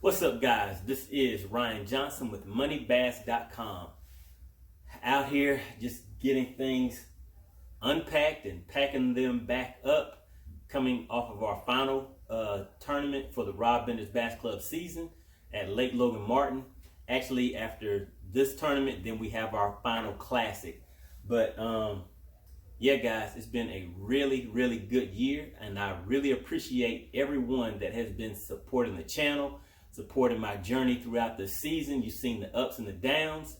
What's up, guys? This is Ryan Johnson with moneybass.com. Out here just getting things unpacked and packing them back up, coming off of our final tournament for the Rob Bender's Bass Club season at Lake Logan Martin. Actually, after this tournament, then we have our final classic. But yeah, guys, it's been a really good year, and I really appreciate everyone that has been supporting the channel, supporting my journey throughout the season. You've seen the ups and the downs,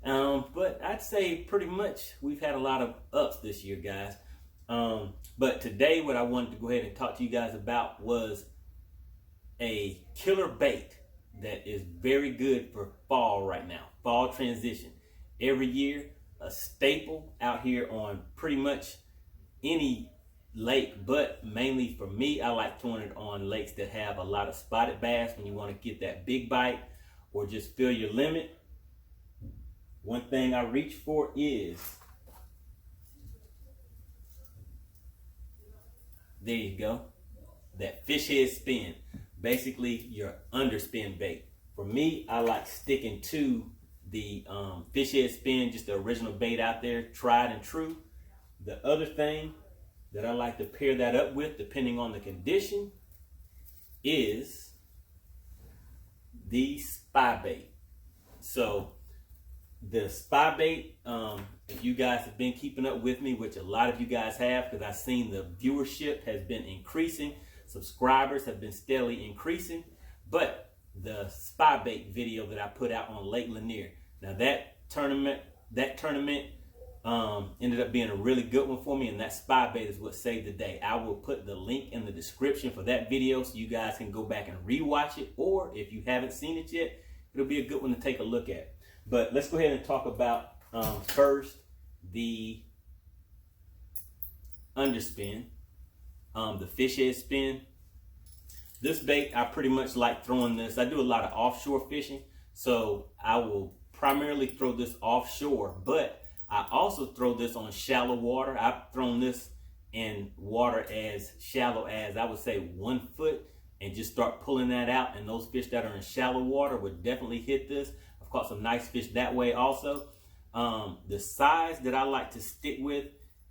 but I'd say pretty much we've had a lot of ups this year, guys. But today what I wanted to go ahead and talk to you guys about was a killer bait that is very good for fall right now, fall transition. Every year, a staple out here on pretty much any lake, but mainly for me, I like throwing it on lakes that have a lot of spotted bass when you want to get that big bite or just fill your limit. One thing I reach for is, there you go, that fish head spin, basically your underspin bait. For me, I like sticking to the fish head spin, just the original bait out there, tried and true. The other thing that I like to pair that up with, depending on the condition, is the Spybait. So the Spybait, if you guys have been keeping up with me, which a lot of you guys have, because I've seen the viewership has been increasing, subscribers have been steadily increasing, but the Spybait video that I put out on Lake Lanier, now that tournament ended up being a really good one for me, and that Spybait is what saved the day. I will put the link in the description for that video so you guys can go back and rewatch it, or if you haven't seen it yet, it'll be a good one to take a look at. But let's go ahead and talk about first the underspin, the fish head spin. This bait, I pretty much like throwing this. I do a lot of offshore fishing, so I will primarily throw this offshore, but I also throw this on shallow water. I've thrown this in water as shallow as, I would say, 1 foot, and just start pulling that out, and those fish that are in shallow water would definitely hit this. I've caught some nice fish that way also. The size that I like to stick with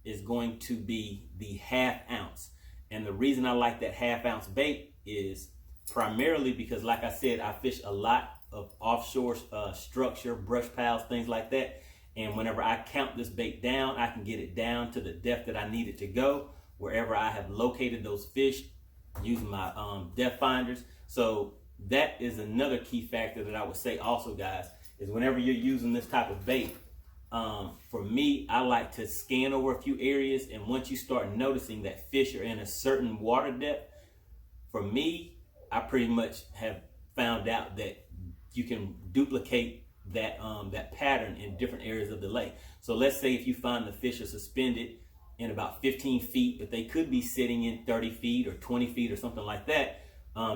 is going to be the 1/2 ounce. And the reason I like that 1/2 ounce bait is primarily because, like I said, I fish a lot of offshore structure, brush piles, things like that. And whenever I count this bait down, I can get it down to the depth that I need it to go, wherever I have located those fish using my depth finders. So that is another key factor that I would say also, guys, is whenever you're using this type of bait, for me, I like to scan over a few areas, and once you start noticing that fish are in a certain water depth, for me, I pretty much have found out that you can duplicate that that pattern in different areas of the lake. So let's say if you find the fish are suspended in about 15 feet, but they could be sitting in 30 feet or 20 feet or something like that,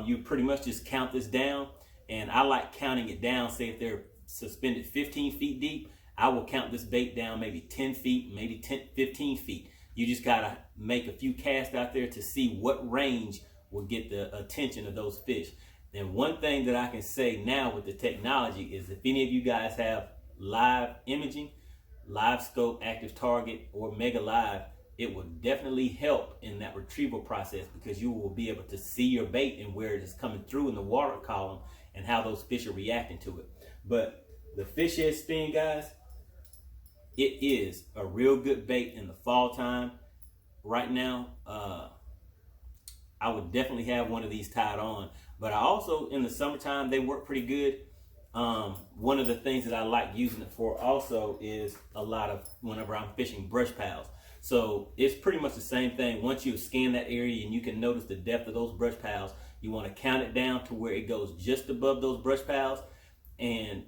you pretty much just count this down. And I like counting it down. Say if they're suspended 15 feet deep, I will count this bait down maybe 10 feet, maybe 15 feet. You just gotta make a few casts out there to see what range will get the attention of those fish. And one thing that I can say now with the technology is, if any of you guys have live imaging, live scope, active target, or mega live, it will definitely help in that retrieval process, because you will be able to see your bait and where it is coming through in the water column and how those fish are reacting to it. But the fish head spin, guys, it is a real good bait in the fall time. Right now, I would definitely have one of these tied on. But I also, in the summertime, they work pretty good. One of the things that I like using it for also is a lot of whenever I'm fishing brush piles. So it's pretty much the same thing. Once you scan that area and you can notice the depth of those brush piles, you want to count it down to where it goes just above those brush piles. And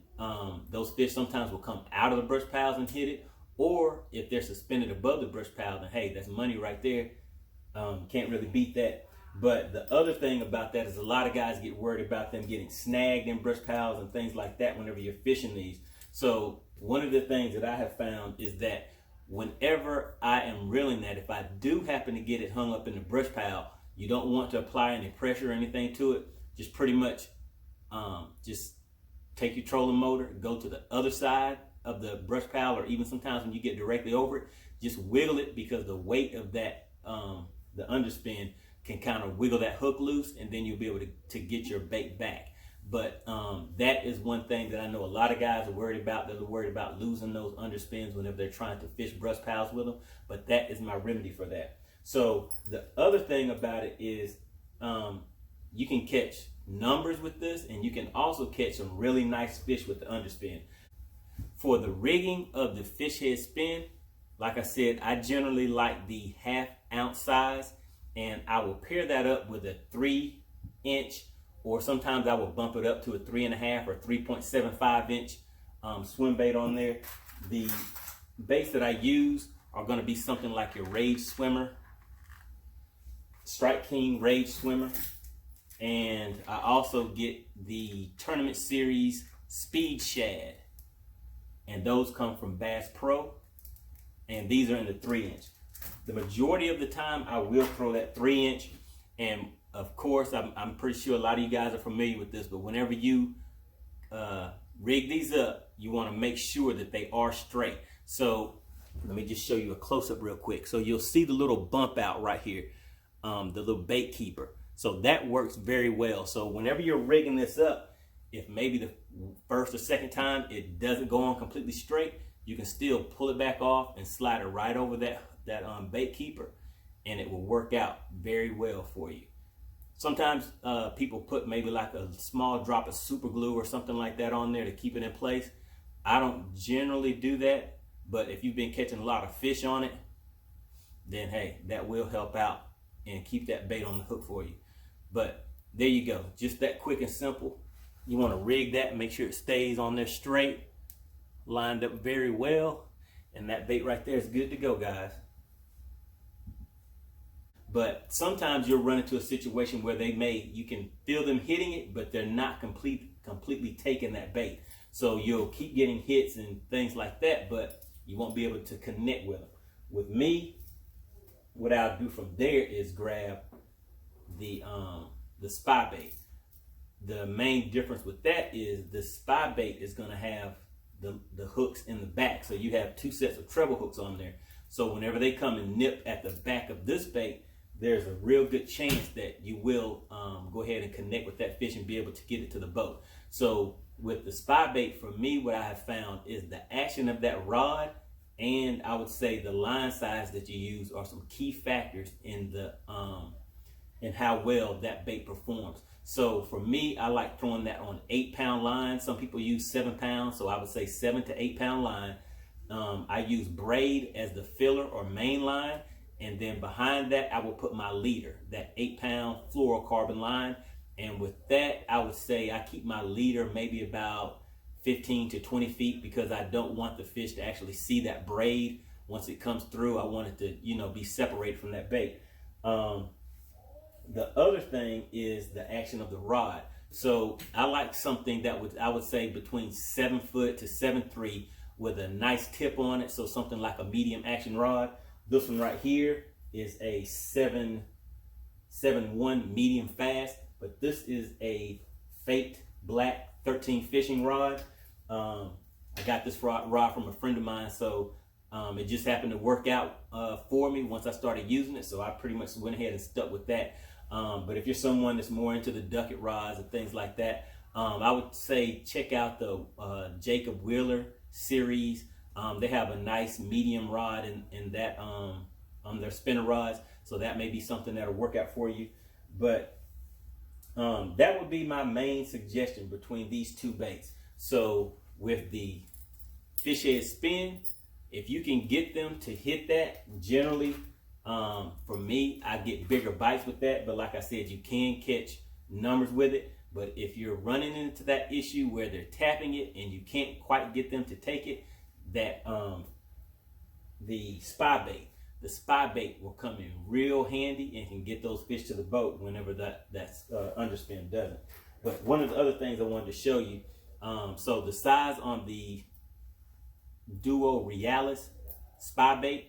those fish sometimes will come out of the brush piles and hit it. Or if they're suspended above the brush pile, then hey, that's money right there. Can't really beat that. But the other thing about that is a lot of guys get worried about them getting snagged in brush piles and things like that whenever you're fishing these. So one of the things that I have found is that whenever I am reeling that, if I do happen to get it hung up in the brush pile, you don't want to apply any pressure or anything to it. Just pretty much just take your trolling motor, go to the other side of the brush pile, or even sometimes when you get directly over it, just wiggle it, because the weight of that, the underspin can kind of wiggle that hook loose, and then you'll be able to get your bait back. But that is one thing that I know a lot of guys are worried about. They're worried about losing those underspins whenever they're trying to fish brush piles with them. But that is my remedy for that. So the other thing about it is you can catch numbers with this, and you can also catch some really nice fish with the underspin. For the rigging of the fish head spin, like I said, I generally like the 1/2 ounce size, and I will pair that up with a 3-inch, or sometimes I will bump it up to a 3.5 or 3.75 inch swim bait on there. The baits that I use are going to be something like your Rage Swimmer, Strike King Rage Swimmer, and I also get the Tournament Series Speed Shad, and those come from Bass Pro, and these are in the 3-inch. The majority of the time I will throw that 3-inch, and of course I'm pretty sure a lot of you guys are familiar with this, but whenever you rig these up, you want to make sure that they are straight. So let me just show you a close-up real quick. So you'll see the little bump out right here, the little bait keeper. So that works very well. So whenever you're rigging this up, if maybe the first or second time it doesn't go on completely straight, you can still pull it back off and slide it right over that bait keeper, and it will work out very well for you. Sometimes people put maybe like a small drop of super glue or something like that on there to keep it in place. I don't generally do that, but if you've been catching a lot of fish on it, then hey, that will help out and keep that bait on the hook for you. But there you go, just that quick and simple. You want to rig that, make sure it stays on there straight, lined up very well, and that bait right there is good to go, guys. But sometimes you'll run into a situation where you can feel them hitting it, but they're not completely taking that bait. So you'll keep getting hits and things like that, but you won't be able to connect with them. With me, what I'll do from there is grab the Spybait. The main difference with that is the Spybait is going to have the hooks in the back. So you have 2 sets of treble hooks on there. So whenever they come and nip at the back of this bait, there's a real good chance that you will go ahead and connect with that fish and be able to get it to the boat. So with the Spybait, for me, what I have found is the action of that rod, and I would say the line size that you use are some key factors in how well that bait performs. So for me, I like throwing that on 8-pound line. Some people use 7 pounds, so I would say 7 to 8 pound line. I use braid as the filler or main line, and then behind that I will put my leader, that 8-pound fluorocarbon line. And with that, I would say I keep my leader maybe about 15 to 20 feet, because I don't want the fish to actually see that braid once it comes through. I want it to, be separated from that bait. The other thing is the action of the rod. So I like something that I would say between 7 foot to 7.3 with a nice tip on it. So something like a medium action rod. This one right here is a 7.1 medium fast, but this is a faked black 13 fishing rod. I got this rod from a friend of mine, so it just happened to work out for me once I started using it. So I pretty much went ahead and stuck with that. But if you're someone that's more into the ducket rods and things like that, I would say check out the Jacob Wheeler series. They have a nice medium rod in that on their spinner rods, so that may be something that'll work out for you. But that would be my main suggestion between these 2 baits. So with the fish head spin, if you can get them to hit that, generally for me, I get bigger bites with that. But like I said, you can catch numbers with it. But if you're running into that issue where they're tapping it and you can't quite get them to take it, that the Spybait will come in real handy and can get those fish to the boat whenever that underspin doesn't. But one of the other things I wanted to show you, so the size on the Duo Realis Spybait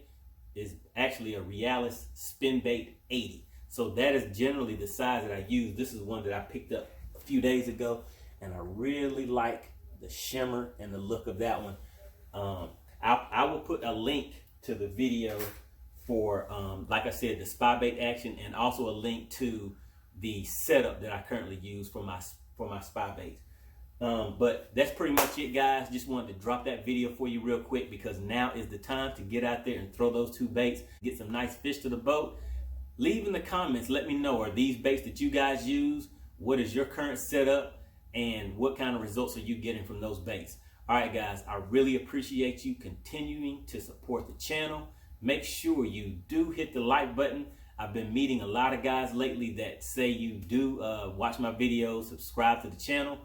is actually a Realis Spin Bait 80. So that is generally the size that I use. This is one that I picked up a few days ago, and I really like the shimmer and the look of that one. I will put a link to the video for, like I said, the Spybait action, and also a link to the setup that I currently use for my Spybaits. But that's pretty much it, guys. Just wanted to drop that video for you real quick, because now is the time to get out there and throw those 2 baits, get some nice fish to the boat. Leave in the comments, let me know, are these baits that you guys use? What is your current setup? And what kind of results are you getting from those baits? All right, guys, I really appreciate you continuing to support the channel. Make sure you do hit the like button. I've been meeting a lot of guys lately that say you do watch my videos, subscribe to the channel,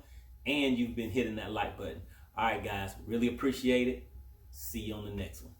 and you've been hitting that like button. All right, guys, really appreciate it. See you on the next one.